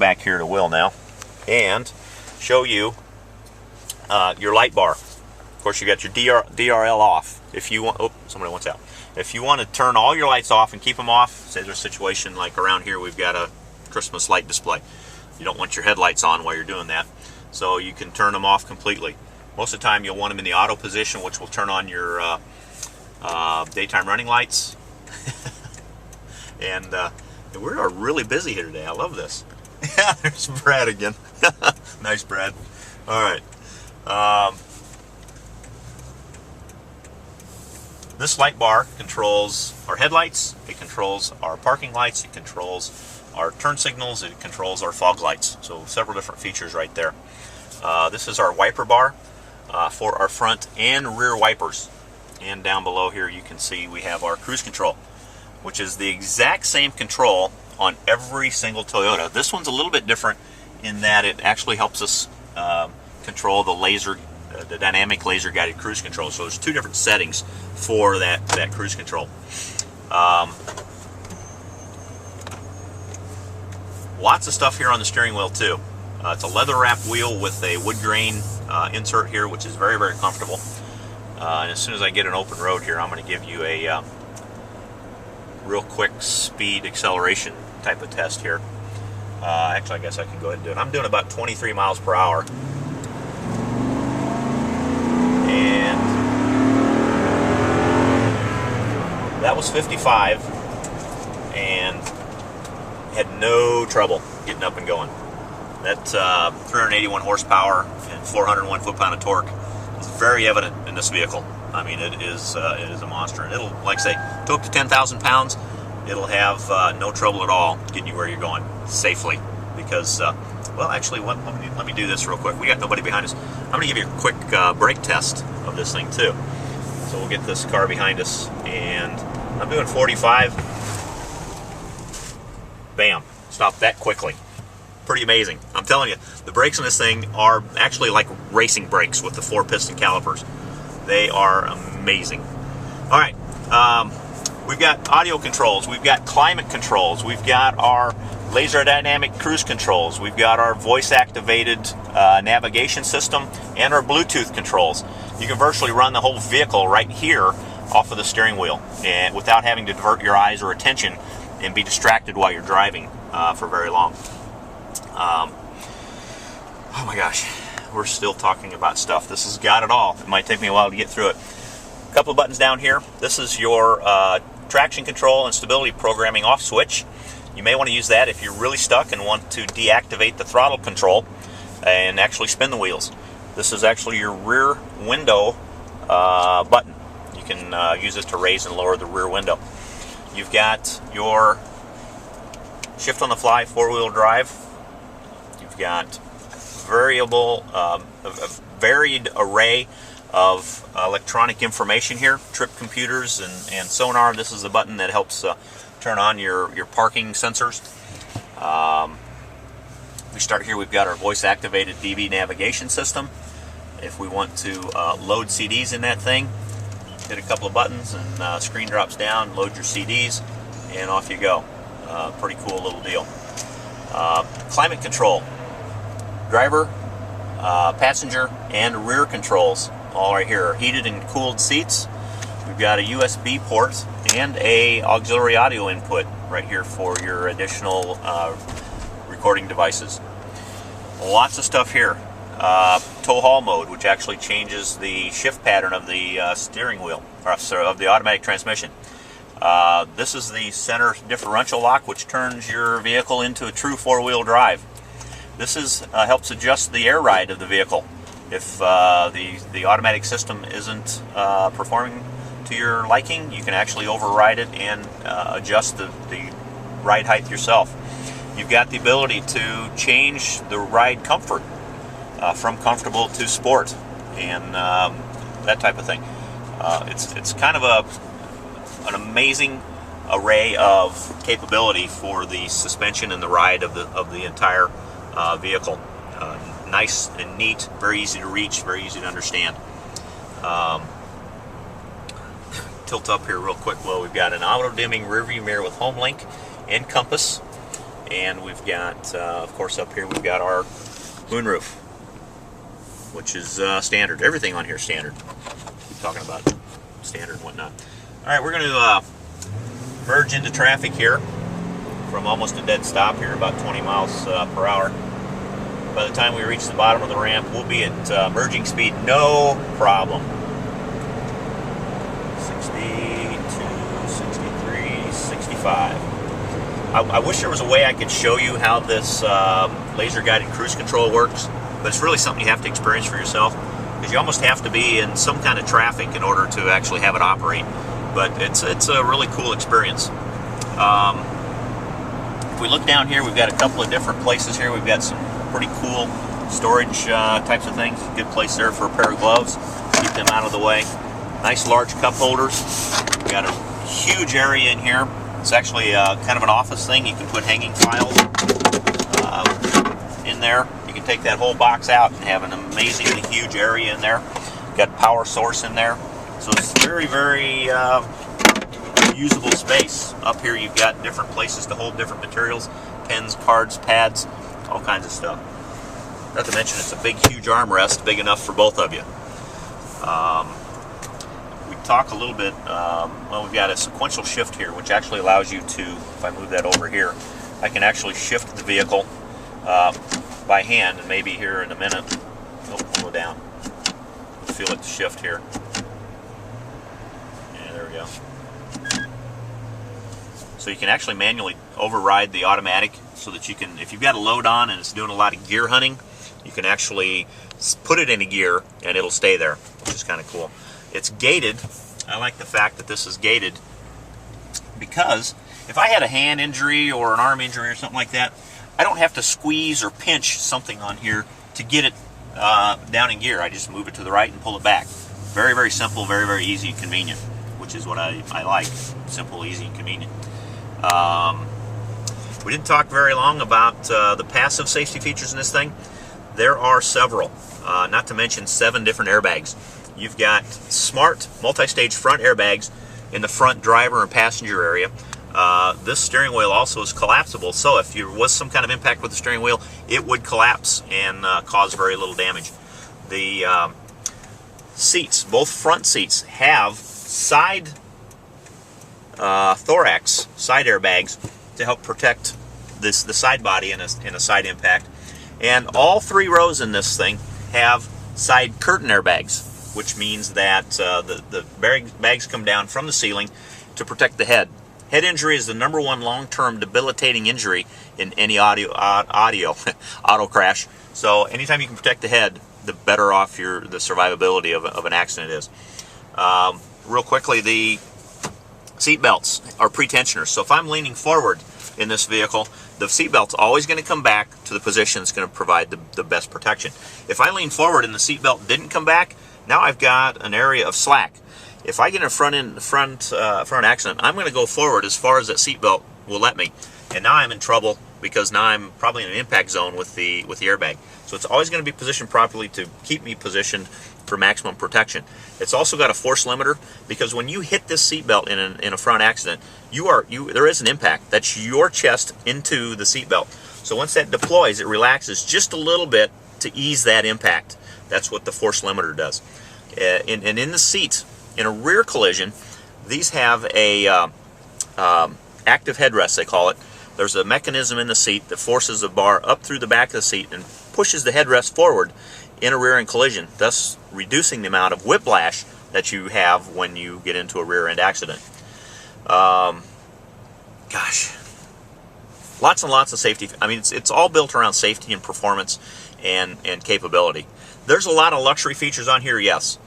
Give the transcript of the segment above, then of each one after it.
back here to Will now and show you your light bar. Of course, you got your DRL off. If you want, oh, somebody wants out. If you want to turn all your lights off and keep them off, say there's a situation like around here, we've got a Christmas light display. You don't want your headlights on while you're doing that, so you can turn them off completely. Most of the time, you'll want them in the auto position, which will turn on your daytime running lights. And we are really busy here today. I love this. Yeah, there's Brad again. Nice, Brad. All right. This light bar controls our headlights, it controls our parking lights, it controls our turn signals, it controls our fog lights. So several different features right there. This is our wiper bar for our front and rear wipers. And down below here you can see we have our cruise control, which is the exact same control on every single Toyota. This one's a little bit different in that it actually helps us control the dynamic laser guided cruise control. So there's two different settings for that cruise control. Lots of stuff here on the steering wheel too. It's a leather wrapped wheel with a wood grain insert here, which is very, very comfortable. And as soon as I get an open road here, I'm going to give you a real quick speed acceleration type of test here. Actually, I guess I can go ahead and do it. I'm doing about 23 miles per hour. And that was 55, and had no trouble getting up and going. That's 381 horsepower and 401 foot-pound of torque. It's very evident in this vehicle. I mean, it is a monster, and it'll, like I say, to up to 10,000 pounds, it'll have no trouble at all getting you where you're going safely. Because, well, actually, let me do this real quick. We got nobody behind us. I'm going to give you a quick brake test of this thing too. So we'll get this car behind us, and I'm doing 45. Bam! Stopped that quickly. Pretty amazing. I'm telling you, the brakes on this thing are actually like racing brakes with the 4-piston calipers. They are amazing. All right, we've got audio controls, we've got climate controls, we've got our laser dynamic cruise controls, we've got our voice-activated navigation system, and our Bluetooth controls. You can virtually run the whole vehicle right here off of the steering wheel, and without having to divert your eyes or attention and be distracted while you're driving for very long. Oh my gosh, we're still talking about stuff. This has got it all. It might take me a while to get through it. A couple of buttons down here. This is your traction control and stability programming off switch. You may want to use that if you're really stuck and want to deactivate the throttle control and actually spin the wheels. This is actually your rear window button. You can use it to raise and lower the rear window. You've got your shift on the fly 4-wheel drive. You've got a varied array of electronic information here, trip computers and sonar. This is the button that helps turn on your parking sensors. We start here, we've got our voice-activated DB navigation system. If we want to load CDs in that thing, hit a couple of buttons and screen drops down, load your CDs, and off you go. Pretty cool little deal. Climate control, driver, passenger, and rear controls, all right here. Heated and cooled seats. We've got a USB port and a auxiliary audio input right here for your additional recording devices. Lots of stuff here. Tow haul mode, which actually changes the shift pattern of the steering wheel, or sorry, of the automatic transmission. This is the center differential lock, which turns your vehicle into a true 4-wheel drive. This is helps adjust the air ride of the vehicle. If the automatic system isn't performing to your liking, you can actually override it and adjust the ride height yourself. You've got the ability to change the ride comfort from comfortable to sport and that type of thing. It's kind of an amazing array of capability for the suspension and the ride of the entire vehicle. Nice and neat, very easy to reach, very easy to understand. Tilt up here real quick. Well, we've got an auto-dimming rearview mirror with home link and compass, And we've got, of course, up here we've got our moonroof, which is standard. Everything on here is standard. Keep talking about standard and whatnot. All right, we're going to merge into traffic here from almost a dead stop here, about 20 miles per hour. By the time we reach the bottom of the ramp, we'll be at merging speed, no problem. 62, 63, 65. I wish there was a way I could show you how this laser-guided cruise control works, but it's really something you have to experience for yourself, because you almost have to be in some kind of traffic in order to actually have it operate. But it's a really cool experience. If we look down here, we've got a couple of different places here. We've got some pretty cool storage types of things. Good place there for a pair of gloves. Keep them out of the way. Nice large cup holders. We've got a huge area in here. It's actually kind of an office thing. You can put hanging files in there. You can take that whole box out and have an amazingly huge area in there. Got power source in there. So it's very, very usable space. Up here you've got different places to hold different materials. Pens, cards, pads, all kinds of stuff. Not to mention it's a big, huge armrest, big enough for both of you. Talk a little bit, well, we've got a sequential shift here, which actually allows you to, if I move that over here, I can actually shift the vehicle by hand, and maybe here in a minute, we'll go down, feel it shift here. Yeah, there we go. So you can actually manually override the automatic, so that you can, if you've got a load on and it's doing a lot of gear hunting, you can actually put it in a gear and it'll stay there, which is kind of cool. It's gated. I like the fact that this is gated, because if I had a hand injury or an arm injury or something like that, I don't have to squeeze or pinch something on here to get it down in gear. I just move it to the right and pull it back. Very, very simple, very, very easy and convenient, which is what I like. Simple, easy, and convenient. We didn't talk very long about the passive safety features in this thing. There are several, not to mention 7 different airbags. You've got smart multi-stage front airbags in the front driver and passenger area. This steering wheel also is collapsible, so if there was some kind of impact with the steering wheel, it would collapse and cause very little damage. The seats, both front seats, have side thorax side airbags to help protect the side body in a side impact. And all 3 rows in this thing have side curtain airbags, which means that the bags come down from the ceiling to protect the head. Head injury is the #1 long-term debilitating injury in any auto crash. So anytime you can protect the head, the better off the survivability of an accident is. Real quickly, the seat belts are pre-tensioners. So if I'm leaning forward in this vehicle, the seat belt's always going to come back to the position that's going to provide the best protection. If I lean forward and the seat belt didn't come back, now I've got an area of slack. If I get in a front accident, I'm going to go forward as far as that seatbelt will let me, and now I'm in trouble, because now I'm probably in an impact zone with the airbag. So it's always going to be positioned properly to keep me positioned for maximum protection. It's also got a force limiter, because when you hit this seatbelt in a front accident, there is an impact. That's your chest into the seatbelt. So once that deploys, it relaxes just a little bit to ease that impact. That's what the force limiter does. And in the seats, in a rear collision, these have a active headrest, they call it. There's a mechanism in the seat that forces the bar up through the back of the seat and pushes the headrest forward in a rear-end collision, thus reducing the amount of whiplash that you have when you get into a rear-end accident. Gosh, lots and lots of safety. I mean, it's all built around safety and performance and capability. There's a lot of luxury features on here, yes.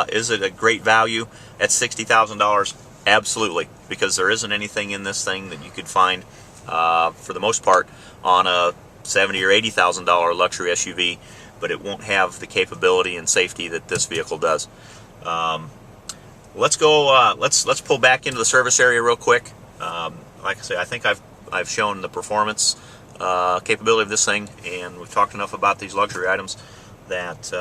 Is it a great value at $60,000? Absolutely, because there isn't anything in this thing that you could find, for the most part, on a $70,000 or $80,000 luxury SUV, but it won't have the capability and safety that this vehicle does. Let's go. Let's pull back into the service area real quick. Like I say, I think I've shown the performance capability of this thing, and we've talked enough about these luxury items that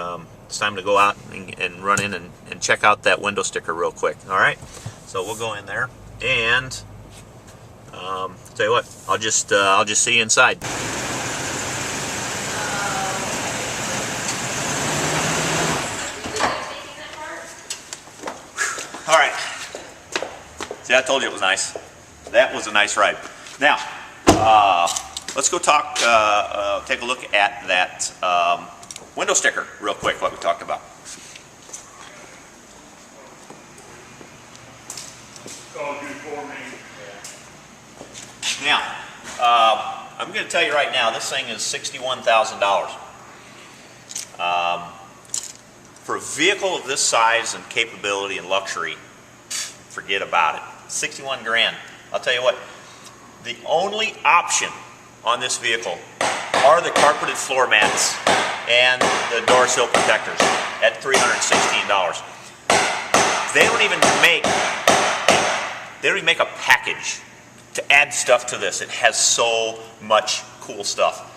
it's time to go out and run in and check out that window sticker real quick. All right, so we'll go in there, and Tell you what, I'll just see you inside. All right. See, I told you it was nice. That was a nice ride. Now, let's go talk. Take a look at that window sticker real quick. What we talked about. Now, I'm going to tell you right now, this thing is $61,000. For a vehicle of this size and capability and luxury, forget about it. 61 grand. I'll tell you what, the only option on this vehicle are the carpeted floor mats and the door sill protectors at $316. They don't even make a package to add stuff to this. It has so much cool stuff.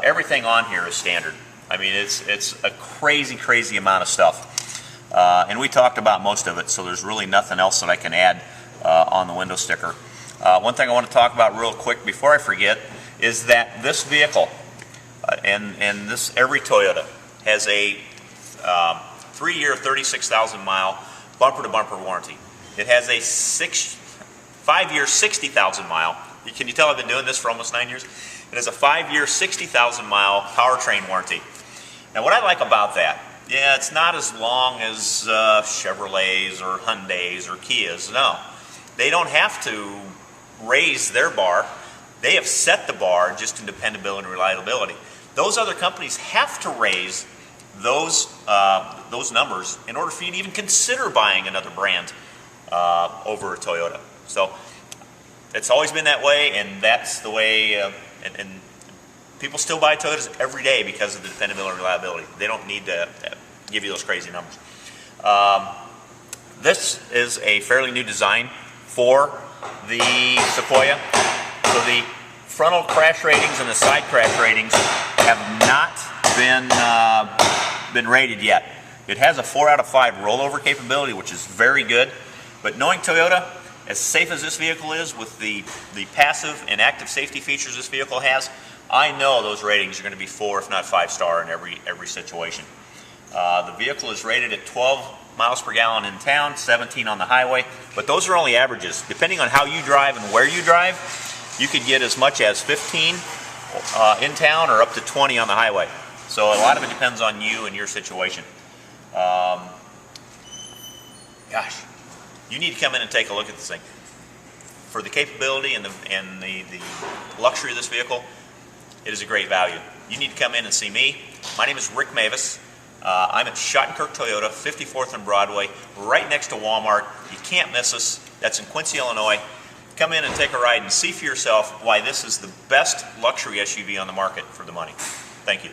Everything on here is standard. I mean, it's a crazy amount of stuff. And we talked about most of it, so there's really nothing else that I can add on the window sticker. One thing I want to talk about real quick before I forget is that this vehicle, and this every Toyota, has a 3-year, 36,000 mile bumper-to-bumper warranty. It has a 5-year, 60,000 mile. Can you tell I've been doing this for almost 9 years? It has a 5-year, 60,000 mile powertrain warranty. Now, what I like about that, yeah, it's not as long as Chevrolets or Hyundais or Kias. No, they don't have to raise their bar. They have set the bar just in dependability and reliability. Those other companies have to raise those numbers in order for you to even consider buying another brand over a Toyota. So it's always been that way, and that's the way. And people still buy Toyotas every day because of the dependability and reliability. They don't need to give you those crazy numbers. This is a fairly new design for the Sequoia. So the frontal crash ratings and the side crash ratings have not been rated yet. It has a 4 out of 5 rollover capability, which is very good. But knowing Toyota, as safe as this vehicle is with the passive and active safety features this vehicle has, I know those ratings are going to be 4, if not 5-star in every situation. The vehicle is rated at 12 miles per gallon in town, 17 on the highway, but those are only averages. Depending on how you drive and where you drive, you could get as much as 15 in town or up to 20 on the highway. So a lot of it depends on you and your situation. Gosh, you need to come in and take a look at this thing. For the capability and the luxury of this vehicle, it is a great value. You need to come in and see me. My name is Rick Mavis. I'm at Shottenkirk Toyota, 54th and Broadway, right next to Walmart. You can't miss us. That's in Quincy, Illinois. Come in and take a ride and see for yourself why this is the best luxury SUV on the market for the money. Thank you.